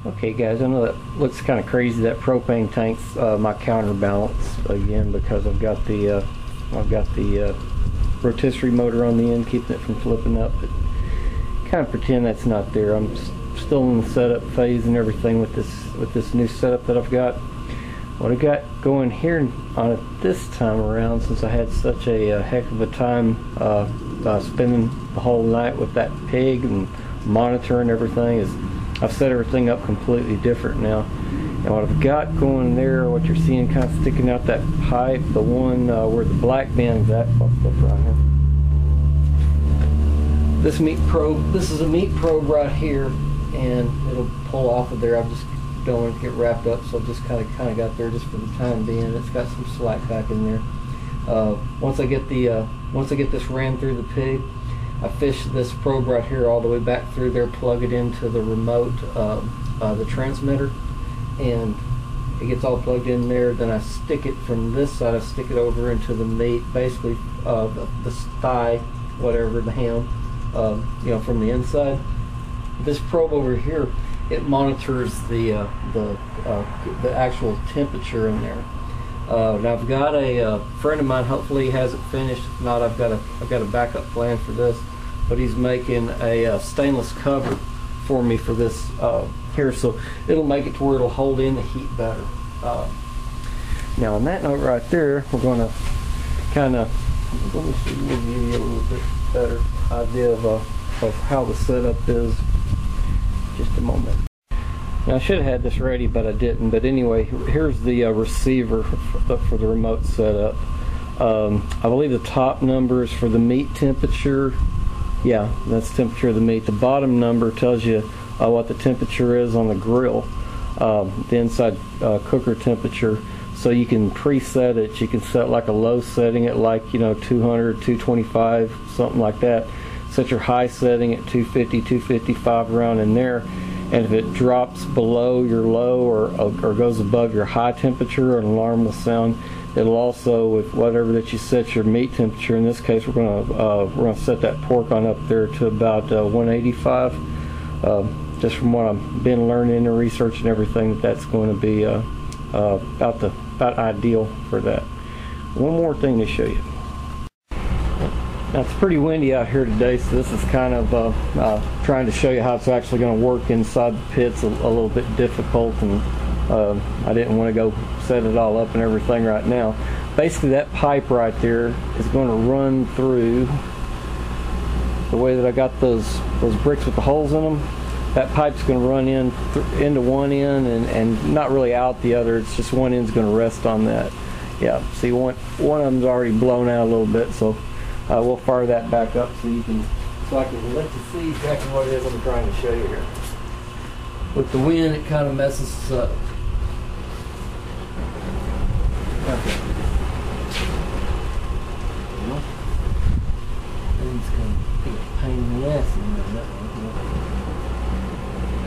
Okay guys, I know that looks kind of crazy, that propane tank's my counterbalance again, because I've got the rotisserie motor on the end keeping it from flipping up, but kind of pretend that's not there. I'm still in the setup phase and everything with this new setup that I've got. What I got going here on it this time around, since I had such a heck of a time spending the whole night with that pig and monitoring everything, is I've set everything up completely different now. And what I've got going there, what you're seeing kind of sticking out that pipe, the one where the black band is at, I'll flip around here. This is a meat probe right here, and it'll pull off of there. I've just don't want to get wrapped up, so I've just kind of got there just for the time being. It's got some slack back in there. Once I get this ran through the pig, I fish this probe right here all the way back through there, plug it into the remote, the transmitter, and it gets all plugged in there. Then I stick it from this side, I stick it over into the meat, basically the thigh, whatever, the ham, from the inside. This probe over here, it monitors the actual temperature in there. Now I've got a friend of mine, hopefully he has it finished. If not, I've got a backup plan for this. But he's making a stainless cover for me for this here, so it'll make it to where it'll hold in the heat better. Now on that note right there, we're going to kind of, let me see, we'll give you a little bit better idea of how the setup is. Just a moment. Now I should have had this ready, but I didn't. But anyway, here's the receiver for the remote setup. I believe the top number is for the meat temperature. Yeah, that's the temperature of the meat. The bottom number tells you what the temperature is on the grill, the inside cooker temperature. So you can preset it. You can set like a low setting at like 200, 225, something like that. Set your high setting at 250, 255, around in there. And if it drops below your low or goes above your high temperature, an alarm will sound. It'll also, with whatever that you set your meat temperature, in this case we're gonna set that pork on up there to about 185. Just from what I've been learning and researching everything, that's going to be about ideal for that. One more thing to show you. Now it's pretty windy out here today, so this is kind of trying to show you how it's actually going to work inside the pits. A little bit difficult, and I didn't want to go set it all up and everything right now. Basically that pipe right there is going to run through the way that I got those bricks with the holes in them. That pipe's going to run into one end and not really out the other. It's just one end's going to rest on that. Yeah, see, one of them's already blown out a little bit, so we'll fire that back up so I can let you see exactly what it is I'm trying to show you here. With the wind, it kind of messes us up. Okay. Well, it's going to be a pain in the ass in that one.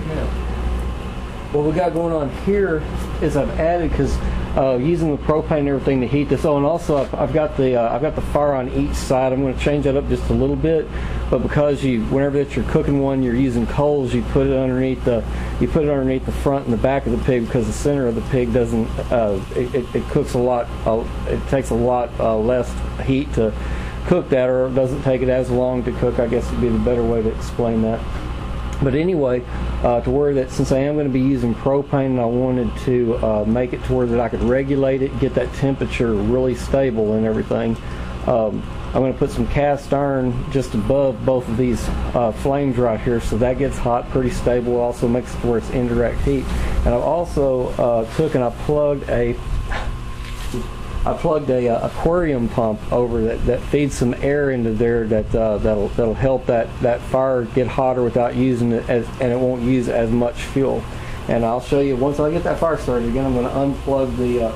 Now, what we got going on here is I've added, because using the propane and everything to heat this. Oh, and also I've got the fire on each side. I'm going to change that up just a little bit, but because whenever that you're cooking one, you're using coals, you put it underneath the front and the back of the pig, because the center of the pig doesn't it cooks a lot. It takes a lot less heat to cook that, or it doesn't take it as long to cook, I guess would be the better way to explain that. But anyway, to where that, since I am going to be using propane, and I wanted to make it to where that I could regulate it, get that temperature really stable and everything, I'm going to put some cast iron just above both of these flames right here, so that gets hot pretty stable. It also makes it to where it's indirect heat. And I've also took and I plugged a aquarium pump over that feeds some air into there that'll help that fire get hotter without using it and it won't use as much fuel. And I'll show you once I get that fire started again. I'm going to unplug the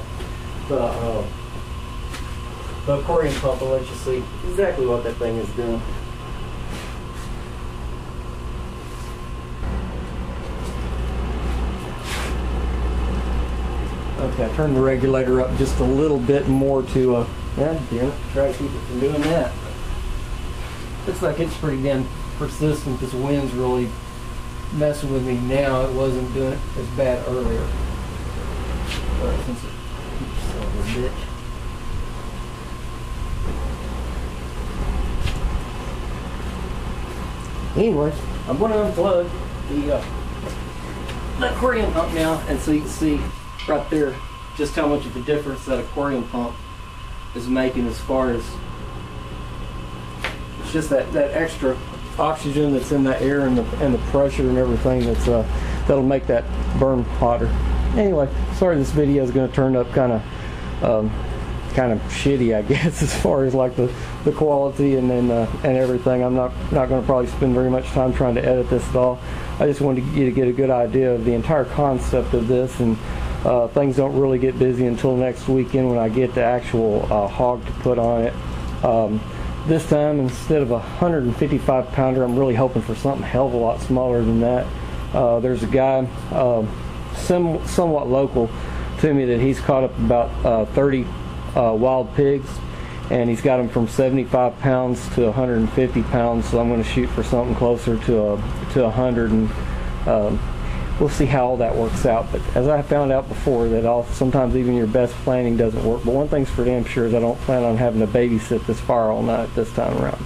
aquarium pump and let you see exactly what that thing is doing. Okay, I turned the regulator up just a little bit more to try to keep it from doing that. Looks like it's pretty damn persistent. This wind's really messing with me now. It wasn't doing it as bad earlier. But since it keeps son of a bitch. Anyway, I'm going to unplug the aquarium pump now, and so you can see right there just how much of a difference that aquarium pump is making, as far as it's just that extra oxygen that's in the air and the pressure and everything that'll make that burn hotter. Anyway, sorry this video is going to turn up kind of shitty, I guess, as far as like the quality and everything. I'm not going to probably spend very much time trying to edit this at all. I just wanted you to get a good idea of the entire concept of this, and things don't really get busy until next weekend when I get the actual hog to put on it. This time, instead of a 155 pounder, I'm really hoping for something a hell of a lot smaller than that. There's a guy somewhat local to me that he's caught up about 30 wild pigs, and he's got them from 75 pounds to 150 pounds, so I'm going to shoot for something closer to 100, and we'll see how all that works out. But as I found out before, that sometimes even your best planning doesn't work. But one thing's for damn sure is I don't plan on having to babysit this fire all night this time around.